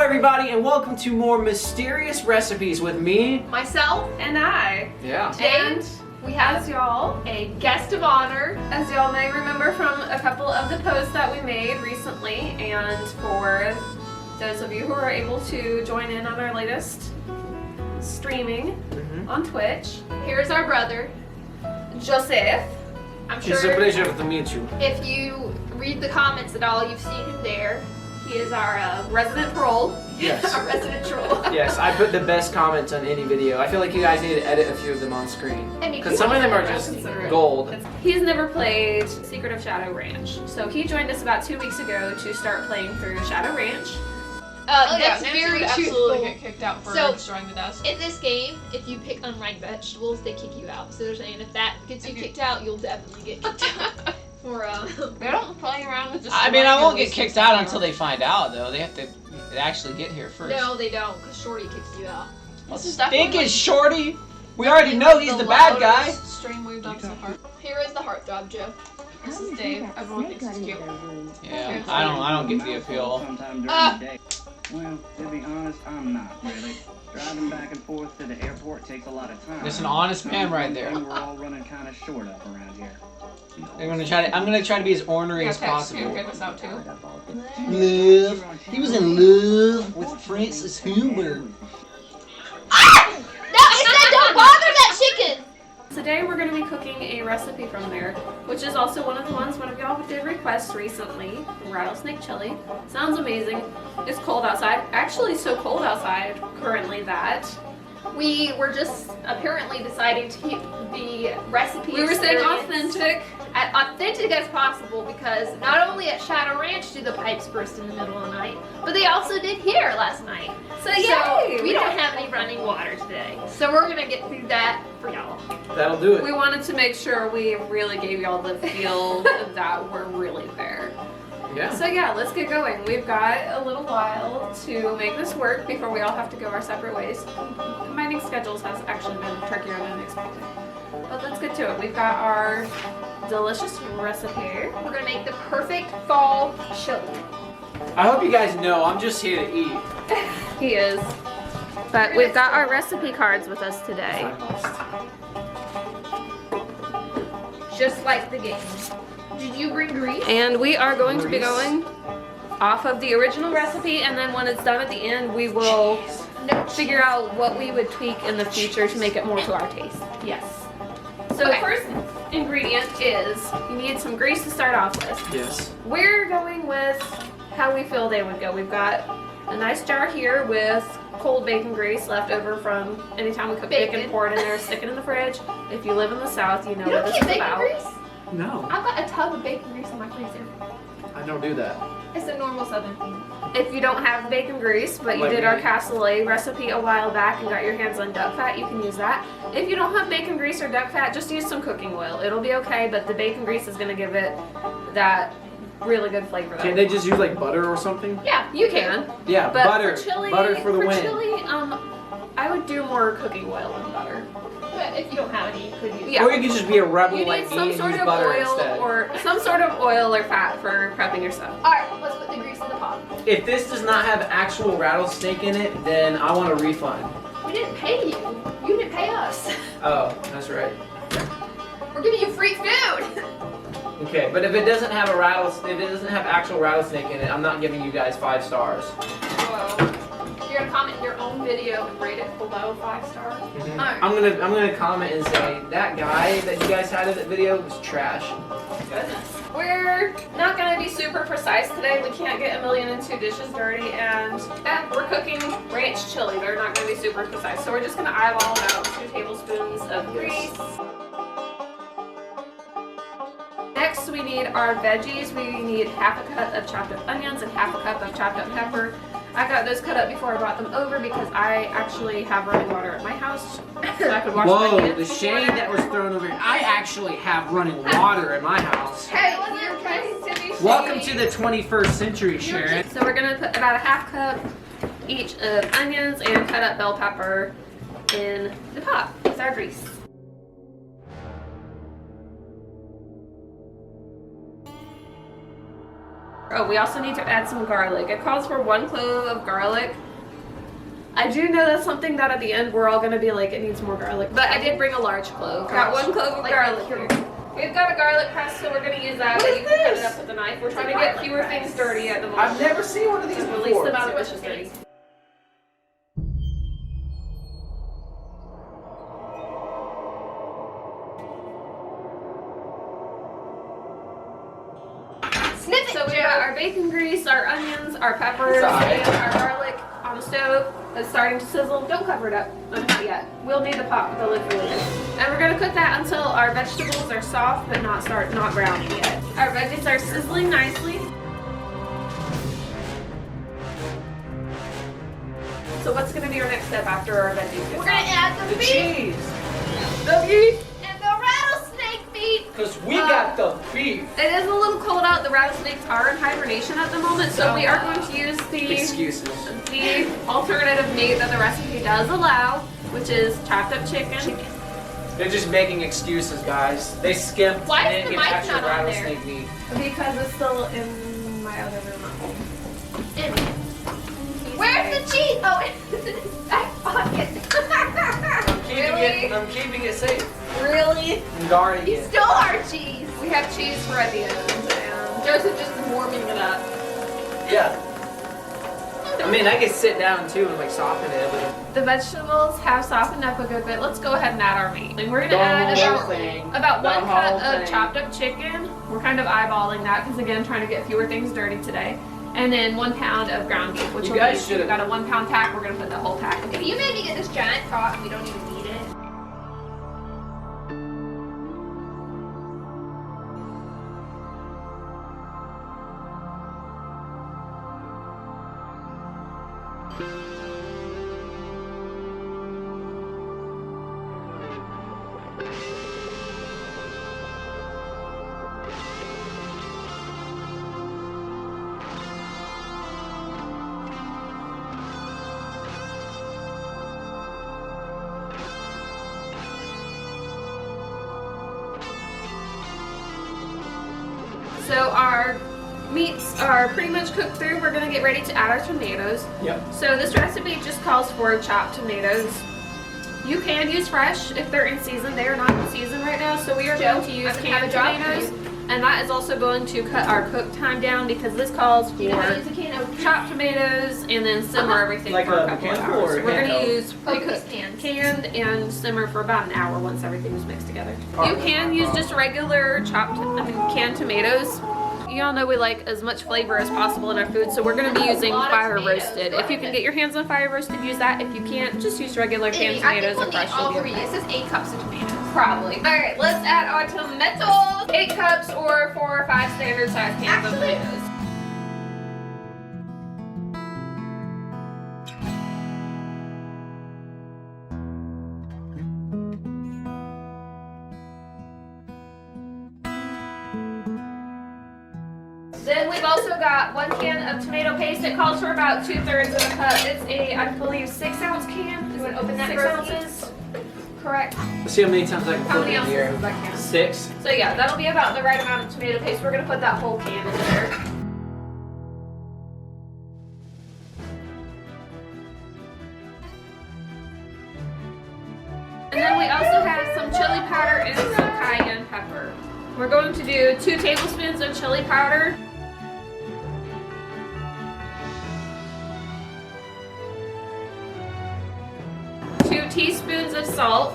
everybody, and welcome to more mysterious recipes with me, myself, and I. Yeah. And we have, y'all, a guest of honor, as y'all may remember from a couple of the posts that we made recently, and for those of you who are able to join in on our latest streaming on Twitch, here's our brother, Joseph. I'm sure it's a pleasure to meet you. if you read the comments at all, you've seen him there. He is our resident troll. Yes. Our resident troll. Yes, I put the best comments on any video. I feel like you guys need to edit a few of them on screen. Because some of them are just gold. He's never played Secret of Shadow Ranch. So he joined us about 2 weeks ago to start playing through Shadow Ranch. That's very absolutely get kicked out for So, destroying the desk. In this game, if you pick unranked vegetables, they kick you out. So they're saying if that gets you kicked out, you'll definitely get kicked out. They don't play around with just. I mean, I won't get kicked out until they find out, though. They have to actually get here first. No, they don't, because Shorty kicks you out. This is Think definitely is Shorty. We already know he's the bad guy. Stream we've done so far. Here is the heartthrob, Joe. This is Dave. Everyone thinks he's cute. Yeah, I don't get the appeal. Well, to be honest, I'm not really. Driving back and forth to the airport takes a lot of time. There's an honest man right there. We're all running kind of short up around here. I'm gonna try to be as ornery as possible. Get this out too. Love. He was in love with Francis Huber. Ah! No, it said don't bother that chicken! Today we're going to be cooking a recipe from there, which is also one of the ones one of y'all did request recently, Rattlesnake Chili. Sounds amazing. It's cold outside. Actually so cold outside currently that we were just apparently deciding to keep the recipe we were saying experience authentic as possible, because not only at Shadow Ranch do the pipes burst in the middle of the night, but they also did here last night. So yay! We don't have any running water today. So we're gonna get through that for y'all. That'll do it. We wanted to make sure we really gave y'all the feel that we're really there. Yeah. So yeah, let's get going. We've got a little while to make this work before we all have to go our separate ways. Combining schedules has actually been trickier than expected. But let's get to it. We've got our delicious recipe. We're gonna make the perfect fall chili. I hope you guys know I'm just here to eat. He is. But we've got our recipe cards with us today. Just like the game. Did you bring grease? And we are going to be going off of the original recipe, and then when it's done at the end, we will figure out what we would tweak in the future to make it more to our taste. Yes. So the first ingredient is you need some grease to start off with. Yes. We're going with how we feel they would go. We've got a nice jar here with cold bacon grease left over from anytime we cook bacon, pour it in there, stick it in the fridge. If you live in the South, you know what this is about. Grease? No. I've got a tub of bacon grease in my freezer. I don't do that. It's a normal Southern thing. If you don't have bacon grease, but you did our cassoulet recipe a while back and got your hands on duck fat, you can use that. If you don't have bacon grease or duck fat, just use some cooking oil. It'll be okay, but the bacon grease is going to give it that really good flavor. Can't they just use like butter or something? Yeah, you can. Yeah, But butter. For chili, butter for the win. chili, I would do more cooking oil than butter. But if you don't have any, you could use Yeah. Or you could just be a rebel You like need me some and sort use of butter oil instead. or some sort of oil or fat for prepping your stuff. Alright, let's put the grease in the pot. If this does not have actual rattlesnake in it, then I want a refund. We didn't pay you. You didn't pay us. Oh, that's right. We're giving you free food. Okay, but if it doesn't have if it doesn't have actual rattlesnake in it, I'm not giving you guys 5 stars. Whoa. You're gonna comment in your own video and rate it below 5 stars. Alright. I'm gonna comment and say that guy that you guys had in that video was trash. Goodness. We're not going to be super precise today. We can't get 1,000,002 dishes dirty, and we're cooking ranch chili. They're not going to be super precise. So we're just going to eyeball about 2 tablespoons of grease. Next, we need our veggies. We need half a cup of chopped up onions and half a cup of chopped up pepper. I got those cut up before I brought them over because I actually have running water at my house, so I could wash my hands. Whoa, the shade that was thrown over here. I actually have running water in my house. Hey, you're trying to be Welcome shady. to the 21st century, Sharon. So we're gonna put about a half cup each of onions and cut up bell pepper in the pot with our grease. Oh, we also need to add some garlic. It calls for 1 clove of garlic. I do know that's something that at the end we're all gonna be like, it needs more garlic. But I did bring a large clove. Got 1 clove of garlic here. We've got a garlic press, so we're gonna use that. But you can cut it up with a knife. We're trying to get fewer things dirty at the moment. I've never seen one of these before. Release the amount of dishes dirty. So we got our bacon grease, our onions, our peppers, and our garlic on the stove. It's starting to sizzle. Don't cover it up. Not yet. We'll need the pot with the lid for later. And we're gonna cook that until our vegetables are soft but not browning yet. Our veggies are sizzling nicely. So what's gonna be our next step after our veggies? We're gonna add the beef cheese. The beef. and the rattlesnake meat. Because we got the beef. It is a little cold out. The rattlesnakes are in hibernation at the moment, so we are going to use the alternative meat that the recipe does allow, which is chopped up chicken. They're just making excuses, guys. They skipped Why and is didn't the get mic actual not on there? rattlesnake meat. Because it's still in my other room at home. Where's the cheese? Oh, it's in his back pocket. I'm keeping it safe. Really? I'm guarding You it. stole our cheese. We have cheese for at the end, and Joseph just is warming it up. Yeah. I mean, I could sit down too and like soften it. But The vegetables have softened up a good bit. Let's go ahead and add our meat. And we're gonna The add whole thing. about The 1 whole cut of thing. chopped up chicken. We're kind of eyeballing that because again, trying to get fewer things dirty today. And then 1 pound of ground beef, which You will guys be, should've- we've got a 1 pound pack. We're gonna put the whole pack. If you maybe get this giant pot and we don't even need it. So our meats are pretty much cooked through. We're gonna get ready to add our tomatoes. Yep. So this recipe just calls for chopped tomatoes. You can use fresh if they're in season. They are not in season right now, so we are going to use canned tomatoes. And that is also going to cut our cook time down because this calls for You know how to use a can of chopped tomatoes and then simmer everything Like for a a couple of mechanical hours. or We're going handheld? to use pre-cooked cans. canned and simmer for about an hour once everything is mixed together. You can use just regular canned tomatoes. You all know we like as much flavor as possible in our food, so we're going to be using fire roasted. If you can get your hands on fire roasted, use that. If you can't, just use regular canned tomatoes or fresh. all will be 3. okay. This is 8 cups of tomatoes. Probably. Alright, let's add our tomatoes. 8 cups or 4 or 5 standard size cans of Actually- tomatoes. Then we've also got 1 can of tomato paste. It calls for about 2/3 of a cup. It's a, I believe, 6-ounce can. You want to open that 6 for ounces. Correct. let's see how many times I can How put many it in ounces here. is that can? 6. So yeah, that'll be about the right amount of tomato paste. We're gonna put that whole can in there. And then we also have some chili powder and some cayenne pepper. We're going to do 2 tablespoons of chili powder. Two teaspoons of salt.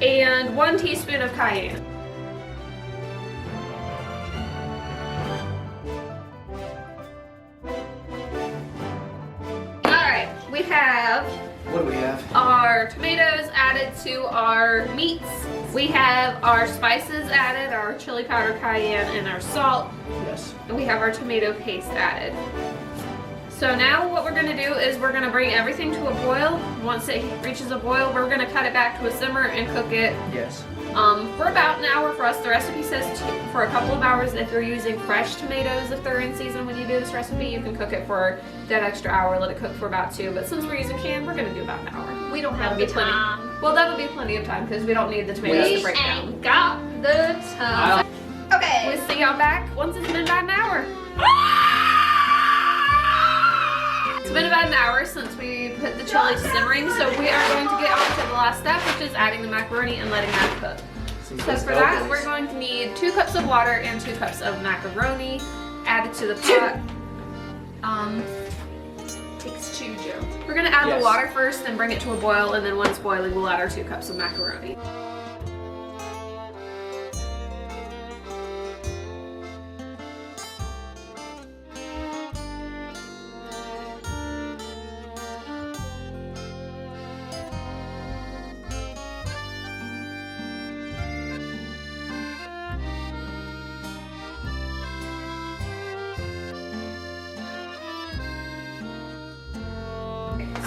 And 1 teaspoon of cayenne. Alright, we have What do we have? our tomatoes added to our meats. We have our spices added, our chili powder, cayenne, and our salt. Yes. And we have our tomato paste added. So now what we're going to do is we're going to bring everything to a boil. Once it reaches a boil, we're going to cut it back to a simmer and cook it Yes. for about an hour for us. The recipe says for a couple of hours. If you're using fresh tomatoes, if they're in season when you do this recipe, you can cook it for that extra hour, let it cook for about 2. But since we're using canned, we're going to do about an hour. We don't have That'll be the plenty. time. Well, that'll be plenty of time because we don't need the tomatoes We to break down. ain't got the time. Okay, We'll see y'all back once it's been about an hour. It's been about an hour since we put the chili simmering, so we are going to get on to the last step, which is adding the macaroni and letting that cook. So for that, we're going to need 2 cups of water and 2 cups of macaroni added to the pot. Takes 2, Joe. We're gonna add the water first and bring it to a boil, and then when it's boiling, we'll add our 2 cups of macaroni.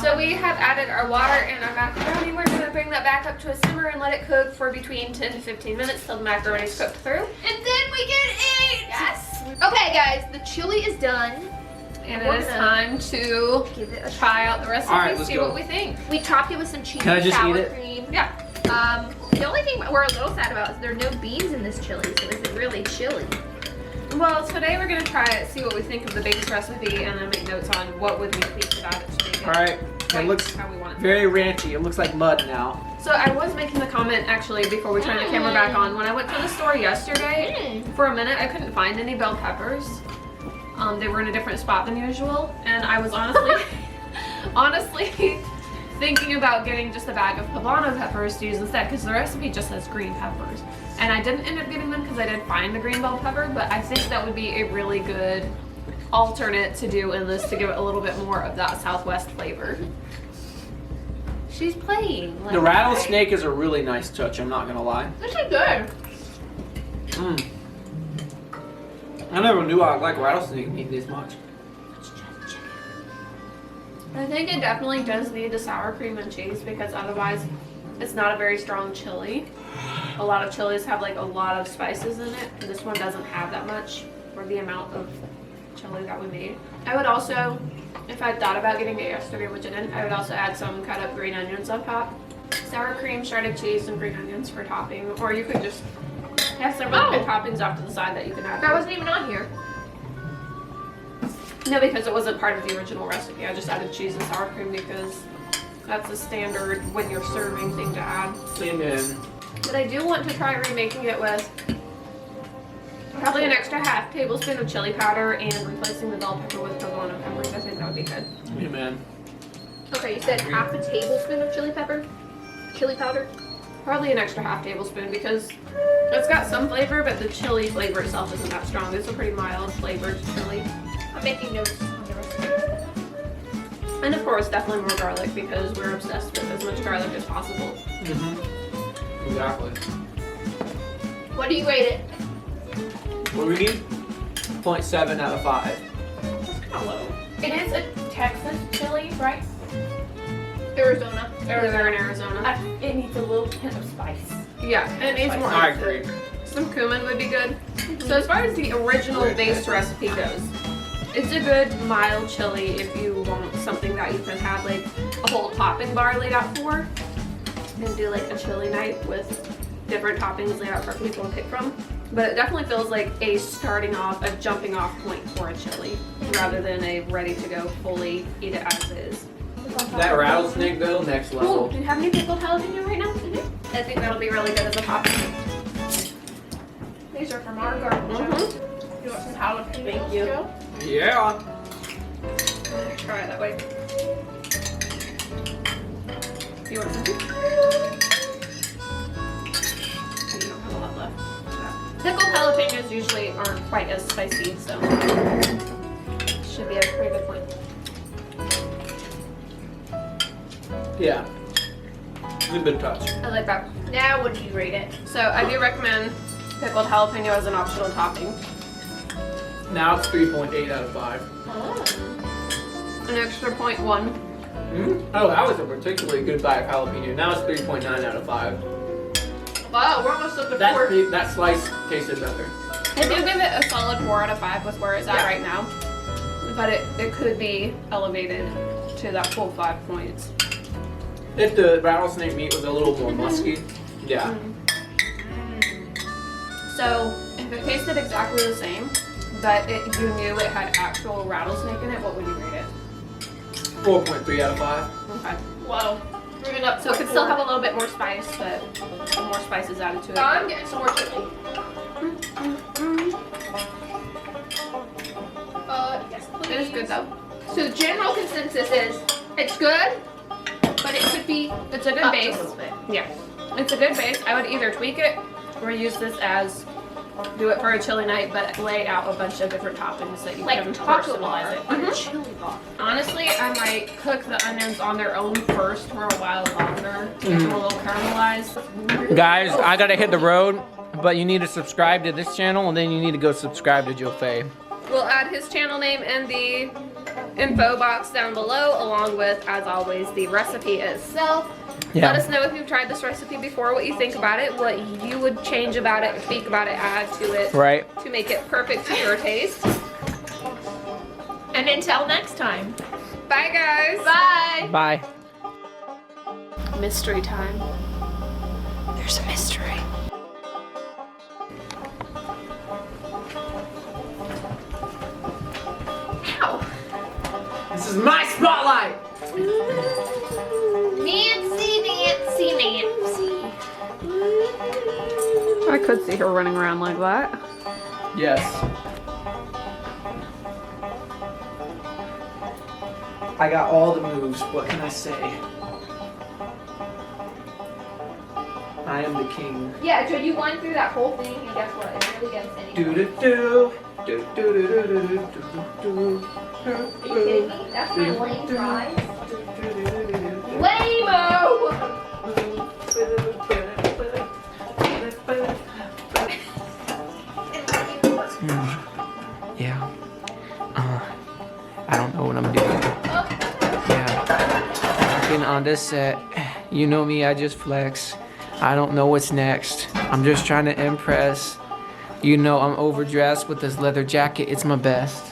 So we have added our water and our macaroni. We're going to bring that back up to a simmer and let it cook for between 10 to 15 minutes till the macaroni is cooked through. And then we can eat! Yes! Okay guys, the chili is done. And it is time to give it a try out the recipe, Alright, let's see go. what we think. We topped it with some cheese Can I and just sour eat it? cream. Yeah. The only thing we're a little sad about is there are no beans in this chili, so is it really chili? Well, today we're going to try it, see what we think of the base recipe, and then make notes on what would we tweak about it to make it Alright, it looks how we want it. very ranchy. It looks like mud now. So I was making the comment actually before we turned the camera back on. When I went to the store yesterday, for a minute I couldn't find any bell peppers. They were in a different spot than usual, and I was honestly thinking about getting just a bag of poblano peppers to use instead, because the recipe just says green peppers. And I didn't end up getting them because I did find the green bell pepper, but I think that would be a really good alternate to do in this to give it a little bit more of that Southwest flavor. She's playing. Like, The rattlesnake is a really nice touch, I'm not gonna lie. This is good. I never knew I like rattlesnake meat this much. I think it definitely does need the sour cream and cheese, because otherwise it's not a very strong chili. A lot of chilies have like a lot of spices in it, and this one doesn't have that much for the amount of chili that we made. I would also, if I thought about getting it yesterday, which I didn't, I would also add some cut up green onions on top. Sour cream, shredded cheese, and green onions for topping, or you could just have several good toppings off to the side that you can add. That wasn't even on here. No, because it wasn't part of the original recipe. I just added cheese and sour cream because that's a standard when you're serving thing to add. Amen. But I do want to try remaking it with probably an extra half tablespoon of chili powder and replacing the bell pepper with poblano peppers. I think that would be good. Amen. Okay, you said half a tablespoon of chili pepper? Chili powder? Probably an extra half tablespoon because it's got some flavor, but the chili flavor itself isn't that strong. It's a pretty mild flavored chili. I'm making notes on the recipe. And of course, definitely more garlic because we're obsessed with as much garlic as possible. Exactly. What do you rate it? What do we need? 0.7 out of 5. That's kind of low. It is a Texas chili, right? Arizona. Or they're in Arizona. It needs a little hint of spice. Yeah, and it needs more. I agree. Some cumin would be good. So as far as the original base recipe goes, it's a good mild chili if you want something that you can have like a whole topping bar laid out for, and do like a chili night with different toppings laid out for people to pick from. But it definitely feels like a starting off, a jumping off point for a chili, rather than a ready to go fully eat it as is. That rattlesnake though, next Oh, level. do you have any pickled jalapeno right now? I think that'll be really good as a topping. These are from our garden. Mhm. You want some jalapenos? Thank you. Joe? Yeah. Try it that way. You want some? You don't have a lot left. Pickled jalapenos usually aren't quite as spicy, so should be a pretty good point. Yeah. Good bit touch. I like that. Now, what do you rate it? So I do recommend pickled jalapeno as an optional topping. Now it's 3.8 out of 5. An extra 0.1. Oh, that was a particularly good bite of jalapeno. Now it's 3.9 out of 5. Wow, we're almost up to 4. That slice tasted better. I do give it a solid 4 out of 5 with where it's at right now. But it could be elevated to that full 5 points. If the rattlesnake meat was a little more musky, yeah. So If it tasted exactly the same, but you knew it had actual rattlesnake in it, what would you rate it? 4.3 out of 5. Okay. Whoa. Moving up. So it could still have a little bit more spice, but more spices added to it. I'm getting some more chili. Yes, please. It is good though. So the general consensus is it's good, but it could be It's a good upped base. a little bit. Yeah, it's a good base. I would either tweak it or use this as do it for a chili night, but lay out a bunch of different toppings that you Like can taco personalize bar it. on a chili bar. Honestly, I might cook the onions on their own first for a while longer to get them a little caramelized. Guys, I gotta hit the road, but you need to subscribe to this channel and then you need to go subscribe to Joe Faye. We'll add his channel name in the info box down below, along with, as always, the recipe itself. Let us know if you've tried this recipe before, what you think about it, what you would change about it, tweak about it, add to it, Right. to make it perfect to your taste. And until next time. Bye, guys. Bye. Bye. Mystery time. There's a mystery. Ow. This is my spotlight! Nancy, Nancy, Nancy. I could see her running around like that. Yes. I got all the moves, what can I say? I am the king. Yeah, so you went through that whole thing, and guess what? It really gets any. Do do do. Do do do do do do do. Are you kidding me? That's my lame fries. Lame-o! Yeah. I don't know what I'm doing. Yeah. Working on this set. You know me, I just flex. I don't know what's next. I'm just trying to impress. You know I'm overdressed with this leather jacket. It's my best.